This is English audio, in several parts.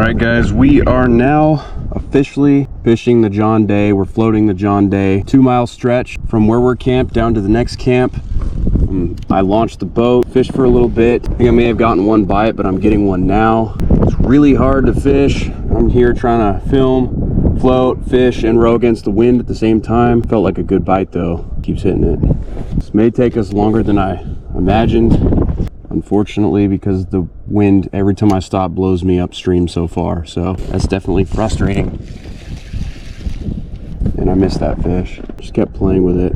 right, guys, we are now officially fishing the John Day. We're floating the John Day, 2-mile stretch from where we're camped down to the next camp. I launched the boat, fished for a little bit. I think I may have gotten one bite, but I'm getting one now. It's really hard to fish. I'm here trying to film, float, fish, and row against the wind at the same time. Felt like a good bite though. Keeps hitting it. This may take us longer than I imagined, unfortunately, because the wind every time I stop blows me upstream so far. So that's definitely frustrating. And I missed that fish. Just kept playing with it.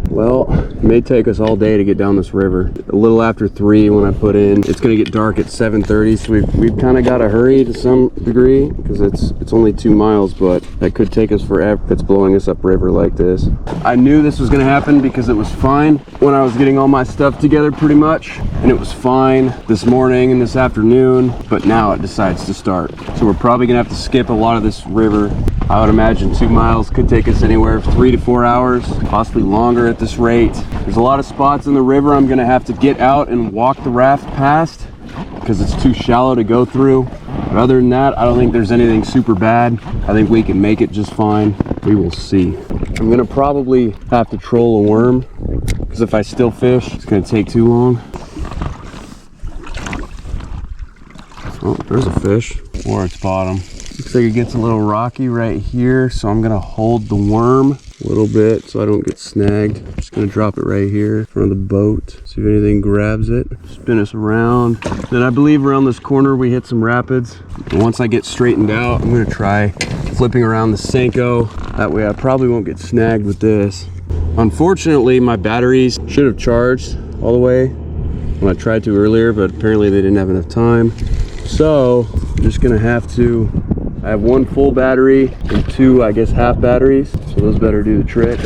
Well, it may take us all day to get down this river. A little after 3 when I put in. It's gonna get dark at 7:30, so we've kind of got to hurry to some degree because it's only 2 miles, but that could take us forever if it's blowing us upriver like this. I knew this was gonna happen because it was fine when I was getting all my stuff together pretty much, and it was fine this morning and this afternoon, but now it decides to start. So we're probably gonna have to skip a lot of this river. I would imagine 2 miles could take us anywhere from 3 to 4 hours, possibly longer at this rate. There's a lot of spots in the river I'm gonna have to get out and walk the raft past because it's too shallow to go through. But other than that, I don't think there's anything super bad. I think we can make it just fine. We will see. I'm gonna probably have to troll a worm because if I still fish, it's gonna take too long. Oh, there's a fish or its bottom. Looks like it gets a little rocky right here, so I'm gonna hold the worm a little bit so I don't get snagged. I'm just gonna drop it right here in front of the boat, see if anything grabs it. Spin us around. Then I believe around this corner we hit some rapids. And once I get straightened out, I'm gonna try flipping around the Senko. That way I probably won't get snagged with this. Unfortunately, my batteries should have charged all the way when I tried to earlier, but apparently they didn't have enough time. So I'm just gonna have to, I have 1 full battery and 2, I guess, half batteries, so those better do the trick.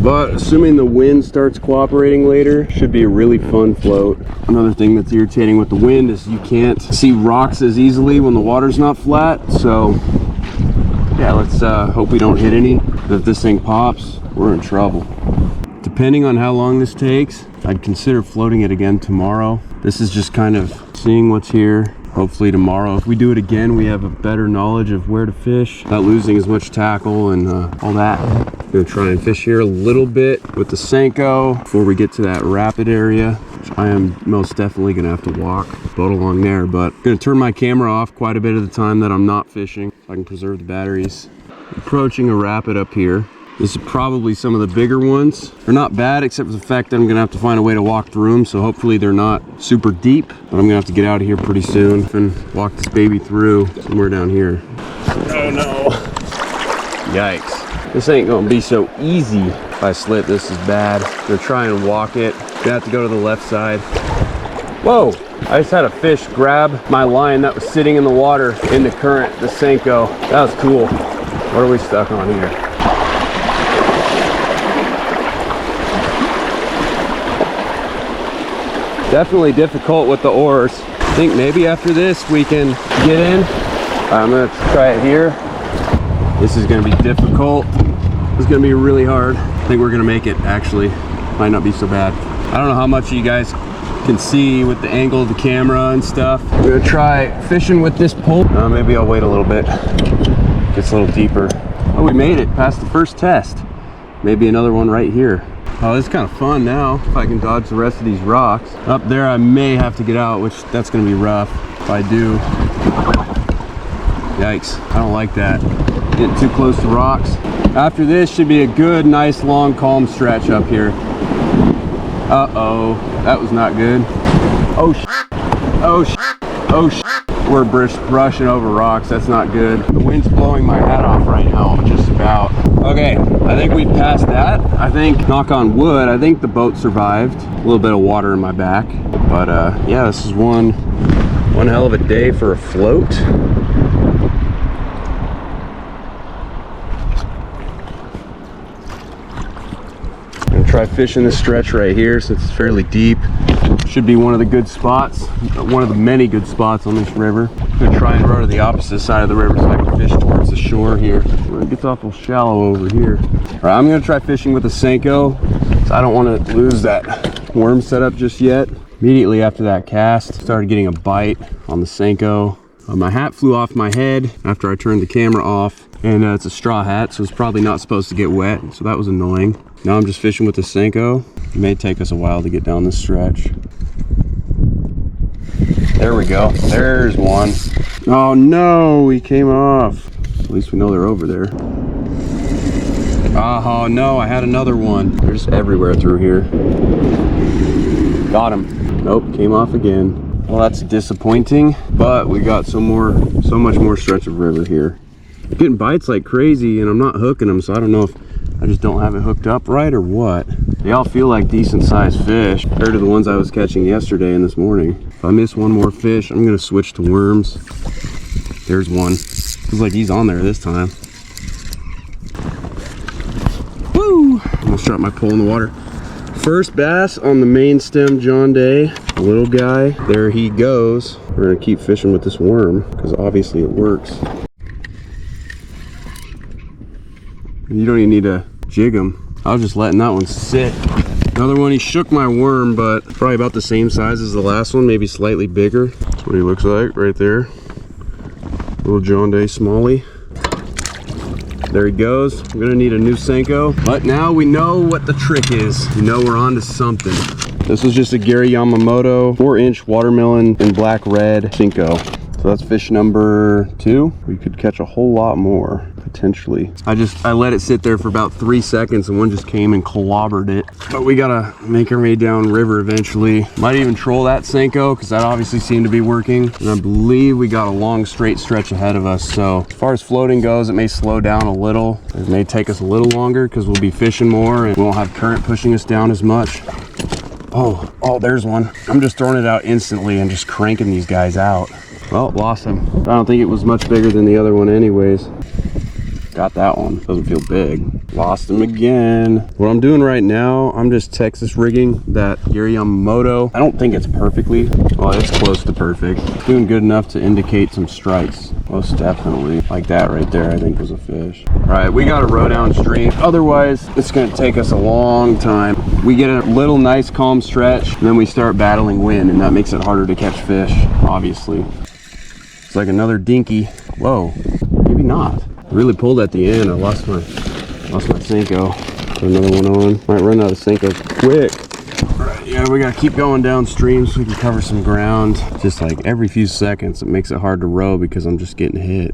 But assuming the wind starts cooperating later, should be a really fun float. Another thing that's irritating with the wind is you can't see rocks as easily when the water's not flat. So yeah, let's hope we don't hit any. If this thing pops, we're in trouble. Depending on how long this takes, I'd consider floating it again tomorrow. This is just kind of seeing what's here. Hopefully tomorrow, if we do it again, we have a better knowledge of where to fish, not losing as much tackle and all that. I'm gonna try and fish here a little bit with the Senko before we get to that rapid area, which I am most definitely gonna have to walk boat along there, but I'm gonna turn my camera off quite a bit of the time that I'm not fishing so I can preserve the batteries. Approaching a rapid up here. This is probably some of the bigger ones. They're not bad, except for the fact that I'm gonna have to find a way to walk through them, so hopefully they're not super deep, but I'm gonna have to get out of here pretty soon and walk this baby through somewhere down here. Oh no. Yikes. This ain't gonna be so easy. If I slip, this is bad. I'm gonna try and walk it. Gonna have to go to the left side. Whoa, I just had a fish grab my line that was sitting in the water in the current, the Senko. That was cool. What are we stuck on here? Definitely difficult with the oars. I think maybe after this we can get in. I'm gonna try it here. This is gonna be difficult. This is gonna be really hard. I think we're gonna make it, actually. Might not be so bad. I don't know how much you guys can see with the angle of the camera and stuff. I'm gonna try fishing with this pole. Maybe I'll wait a little bit. Gets a little deeper. Oh, we made it past the first test. Maybe another one right here. Oh, this is kind of fun now, if I can dodge the rest of these rocks. Up there, I may have to get out, which that's gonna be rough if I do. Yikes, I don't like that. Getting too close to rocks. After this should be a good, nice, long, calm stretch up here. Uh-oh, that was not good. Oh, oh, oh, we're brushing over rocks. That's not good. The wind's blowing my hat off right now, just about. Okay, I think we've passed that. I think, knock on wood, I think the boat survived. A little bit of water in my back. But yeah, this is one hell of a day for a float. I'm gonna try fishing this stretch right here since it's fairly deep. Should be one of the good spots, one of the many good spots on this river. I'm gonna try and row to the opposite side of the river so I can fish towards the shore here. It gets awful shallow over here. All right, I'm gonna try fishing with a Senko. So I don't want to lose that worm setup just yet. Immediately after that cast, started getting a bite on the Senko. My hat flew off my head after I turned the camera off, and it's a straw hat, so it's probably not supposed to get wet, so that was annoying. Now I'm just fishing with the Senko. It may take us a while to get down this stretch. There we go. There's one. Oh no, he came off. At least we know they're over there. Oh no, I had another one. They're just everywhere through here. Got him. Nope, came off again. Well, that's disappointing, but we got so much more stretch of river here. I'm getting bites like crazy, and I'm not hooking them, so I don't know if I just don't have it hooked up right or what. They all feel like decent sized fish compared to the ones I was catching yesterday and this morning. If I miss one more fish, I'm gonna switch to worms. There's one. Feels like he's on there this time. Woo! Almost dropped my pole in the water. First bass on the main stem John Day. Little guy, there he goes. We're gonna keep fishing with this worm because obviously it works. You don't even need to jig him. I was just letting that one sit. Another one, he shook my worm, but probably about the same size as the last one, maybe slightly bigger. That's what he looks like right there. Little John Day Smallie. There he goes. I'm gonna need a new Senko, but now we know what the trick is. We know we're on to something. This was just a Gary Yamamoto 4-inch watermelon in black red Senko. So that's fish number 2. We could catch a whole lot more potentially. I let it sit there for about 3 seconds and one just came and clobbered it. But we gotta make our way down river eventually. Might even troll that Senko because that obviously seemed to be working. And I believe we got a long straight stretch ahead of us. So as far as floating goes, it may slow down a little. It may take us a little longer because we'll be fishing more and we won't have current pushing us down as much. Oh, there's one. I'm just throwing it out instantly and just cranking these guys out. Well, lost him. I don't think it was much bigger than the other one anyways. Got that one. Doesn't feel big. Lost him again. What I'm doing right now, I'm just Texas rigging that Gary Yamamoto. I don't think it's perfectly, well, it's close to perfect. It's doing good enough to indicate some strikes. Most definitely. Like that right there, I think was a fish. All right, we got to row downstream. Otherwise, it's going to take us a long time. We get a little nice calm stretch, and then we start battling wind, and that makes it harder to catch fish, obviously. It's like another dinky. Whoa, maybe not. I really pulled at the end. I lost my Senko. Put another one on. Might run out of Senko quick. All right, yeah, we gotta keep going downstream so we can cover some ground. Just like every few seconds, it makes it hard to row because I'm just getting hit.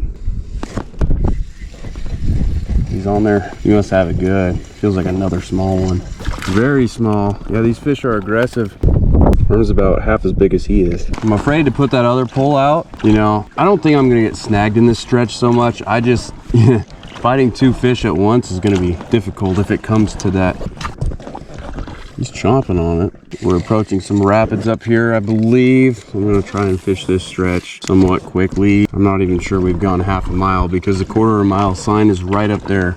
He's on there. He must have it good. Feels like another small one. Very small. Yeah, these fish are aggressive. Worm's about half as big as he is. I'm afraid to put that other pole out. You know, I don't think I'm gonna get snagged in this stretch so much. I just, fighting 2 fish at once is gonna be difficult if it comes to that. He's chomping on it. We're approaching some rapids up here, I believe. I'm gonna try and fish this stretch somewhat quickly. I'm not even sure we've gone half a mile because the 1/4 mile sign is right up there.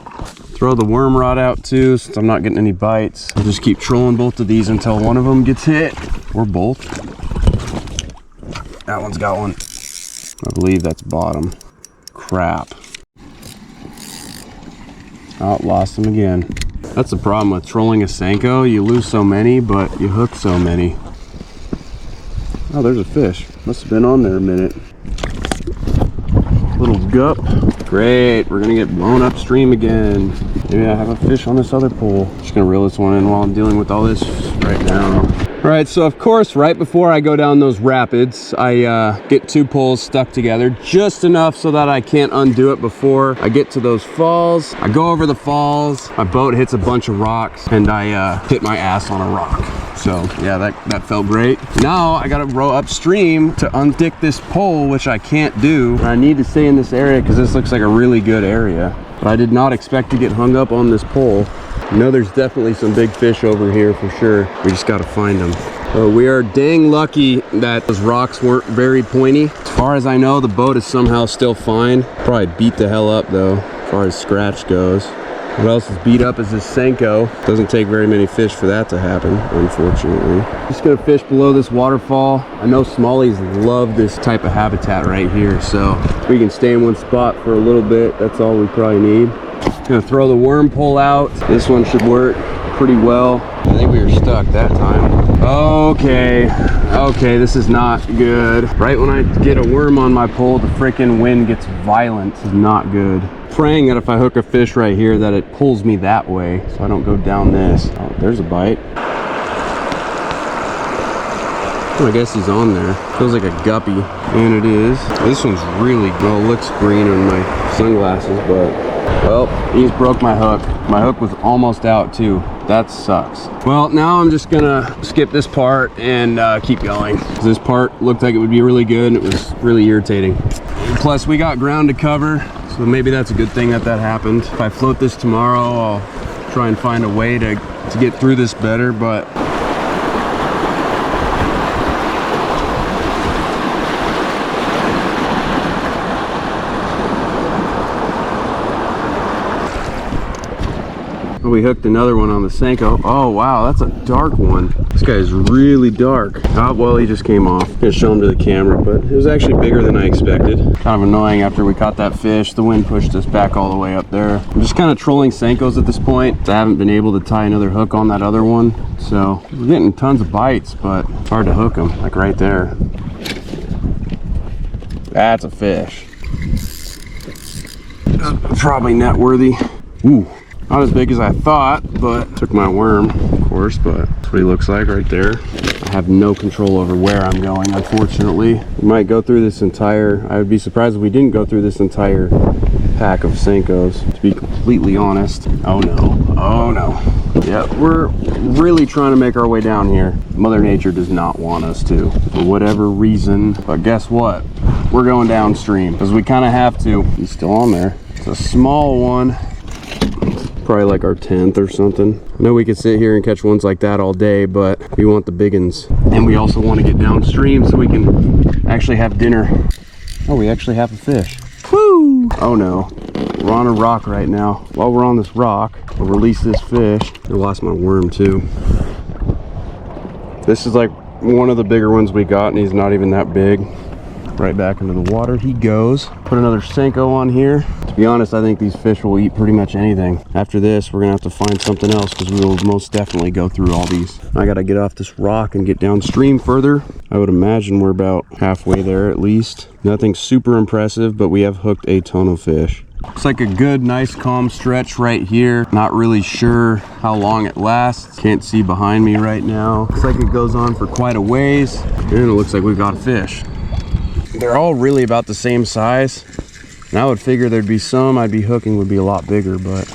Throw the worm rod out too, since I'm not getting any bites. I'll just keep trolling both of these until one of them gets hit, or both. That one's got one. I believe that's bottom. Crap. Oh, lost him again. That's the problem with trolling a Senko. You lose so many, but you hook so many. Oh, there's a fish. Must have been on there a minute. Little gup. Great, we're gonna get blown upstream again. Maybe I have a fish on this other pole. Just gonna reel this one in while I'm dealing with all this right now. All right, so of course, right before I go down those rapids, I get 2 poles stuck together just enough so that I can't undo it before I get to those falls. I go over the falls, my boat hits a bunch of rocks, and I hit my ass on a rock. So yeah, that felt great. Now I gotta row upstream to unstick this pole, which I can't do. And I need to stay in this area because this looks like a really good area. But I did not expect to get hung up on this pole. I know there's definitely some big fish over here for sure. We just gotta find them. So we are dang lucky that those rocks weren't very pointy. As far as I know, the boat is somehow still fine. Probably beat the hell up though, as far as scratch goes. What else is beat up is this Senko. Doesn't take very many fish for that to happen, unfortunately. Just gonna fish below this waterfall. I know smallies love this type of habitat right here, so we can stay in one spot for a little bit. That's all we probably need. Gonna throw the worm pole out. This one should work pretty well. I think we were stuck that time. Okay, this is not good. Right when I get a worm on my pole, the freaking wind gets violent. This is not good. Praying that if I hook a fish right here that it pulls me that way so I don't go down this. Oh, there's a bite. Oh, I guess he's on there. Feels like a guppy, and it is. This one's really, well, it looks green on my sunglasses, but, well, he's broke my hook. My hook was almost out too. That sucks. Well, now I'm just gonna skip this part and keep going. This part looked like it would be really good, and it was really irritating. Plus, we got ground to cover, so maybe that's a good thing that happened. If I float this tomorrow, I'll try and find a way to get through this better, but we hooked another one on the Senko. Oh wow, that's a dark one. This guy is really dark. Oh, well, he just came off. I'm gonna show him to the camera, but it was actually bigger than I expected. Kind of annoying after we caught that fish. The wind pushed us back all the way up there. I'm just kind of trolling Senkos at this point. I haven't been able to tie another hook on that other one. So we're getting tons of bites, but it's hard to hook them, like right there. That's a fish. Probably net worthy. Ooh. Not as big as I thought, but took my worm, of course, but that's what he looks like right there. I have no control over where I'm going, unfortunately. We might go through this entire, I would be surprised if we didn't go through this entire pack of Senkos, to be completely honest. Oh no, oh no. Yeah, we're really trying to make our way down here. Mother Nature does not want us to, for whatever reason. But guess what? We're going downstream, because we kind of have to. He's still on there. It's a small one. Probably like our 10th or something. I know we could sit here and catch ones like that all day, but we want the big ones. And we also want to get downstream so we can actually have dinner. Oh, we actually have a fish. Woo! Oh no, we're on a rock right now. While we're on this rock, I'll release this fish. I lost my worm too. This is like one of the bigger ones we got, and he's not even that big. Right back into the water he goes. Put another Senko on here. To be honest, I think these fish will eat pretty much anything. After this, we're gonna have to find something else, because we will most definitely go through all these. I gotta get off this rock and get downstream further. I would imagine we're about halfway there at least. Nothing super impressive, but we have hooked a ton of fish. It's like a good, nice, calm stretch right here. Not really sure how long it lasts. Can't see behind me right now. Looks like it goes on for quite a ways. And it looks like we've got a fish. They're all really about the same size, and I would figure there'd be some I'd be hooking would be a lot bigger, but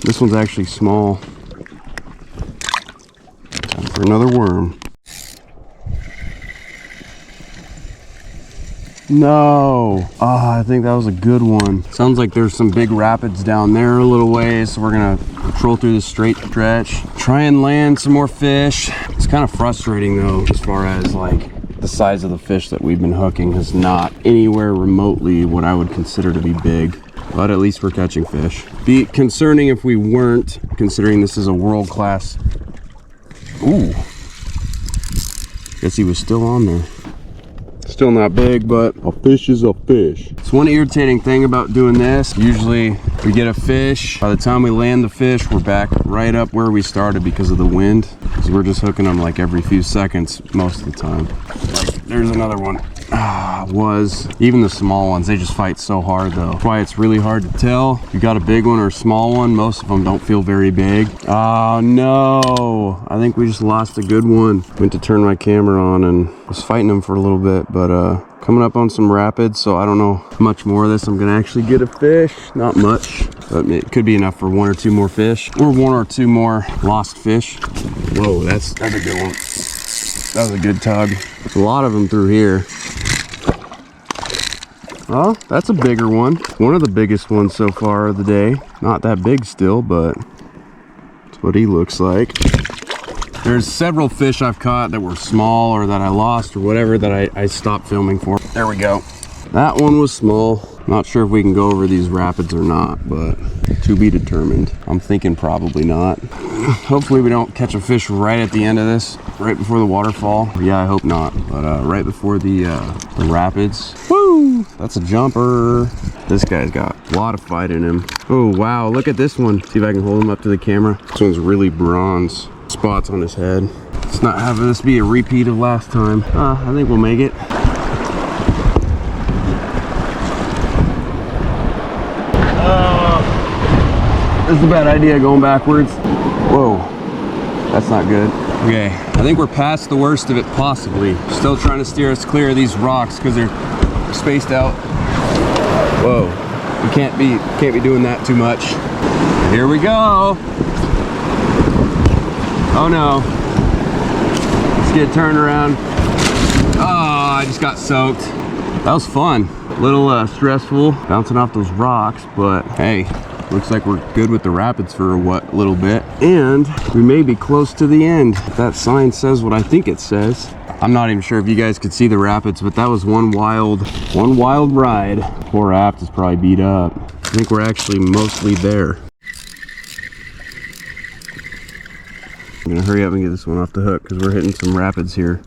this one's actually small. Time for another worm. No. Ah, I think that was a good one. Sounds like there's some big rapids down there a little ways, so we're gonna patrol through this straight stretch, try and land some more fish. It's kind of frustrating though, as far as like the size of the fish that we've been hooking is not anywhere remotely what I would consider to be big, but at least we're catching fish. Be concerning if we weren't, considering this is a world-class. Ooh, guess he was still on there. Still not big, but a fish is a fish. It's one irritating thing about doing this. Usually we get a fish, by the time we land the fish, we're back right up where we started because of the wind, because we're just hooking them like every few seconds most of the time. Like, there's another one. Even the small ones, they just fight so hard though. That's why it's really hard to tell if you got a big one or a small one. Most of them don't feel very big. Oh no, I think we just lost a good one. Went to turn my camera on and was fighting them for a little bit, but coming up on some rapids, so I don't know how much more of this I'm gonna actually get a fish. Not much, but it could be enough for one or two more fish, or one or two more lost fish. Whoa, that's a good one. That was a good tug. There's a lot of them through here. Oh, that's a bigger one. One of the biggest ones so far of the day. Not that big still, but that's what he looks like. There's several fish I've caught that were small or that I lost or whatever that I stopped filming for. There we go. That one was small. Not sure if we can go over these rapids or not, but to be determined. I'm thinking probably not. Hopefully we don't catch a fish right at the end of this, right before the waterfall. Yeah, I hope not, but right before the rapids. Woo! That's a jumper. This guy's got a lot of fight in him. Oh wow, look at this one. See if I can hold him up to the camera. This one's really bronze. Spots on his head. It's Let's not have this be a repeat of last time. I think we'll make it. This is a bad idea going backwards. Whoa, that's not good. Okay, I think we're past the worst of it possibly. Still trying to steer us clear of these rocks because they're spaced out. Whoa, we can't be doing that too much. Here we go. Oh no. Let's get turned around. Oh, I just got soaked. That was fun. A little stressful bouncing off those rocks, but hey, looks like we're good with the rapids for a little bit. And we may be close to the end. If that sign says what I think it says. I'm not even sure if you guys could see the rapids, but that was one wild ride. Poor raft is probably beat up. I think we're actually mostly there. I'm gonna hurry up and get this one off the hook because we're hitting some rapids here.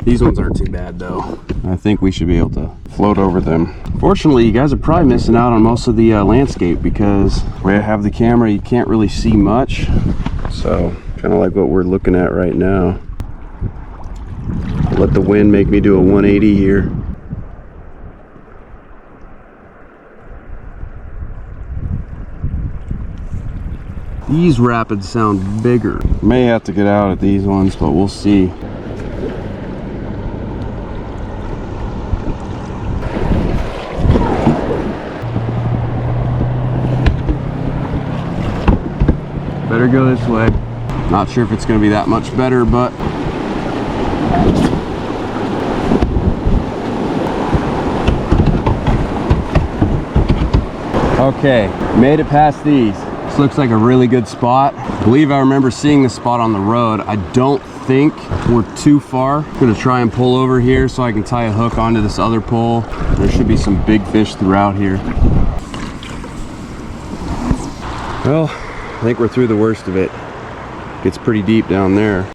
These ones aren't too bad though. I think we should be able to float over them. Fortunately, you guys are probably missing out on most of the landscape because where I have the camera, you can't really see much. So, kind of like what we're looking at right now. I'll let the wind make me do a 180 here. These rapids sound bigger. May have to get out at these ones, but we'll see. Better go this way. Not sure if it's going to be that much better, but okay, made it past these. This looks like a really good spot. I believe I remember seeing this spot on the road. I don't think we're too far. I'm gonna try and pull over here so I can tie a hook onto this other pole. There should be some big fish throughout here. Well, I think we're through the worst of it. Gets pretty deep down there.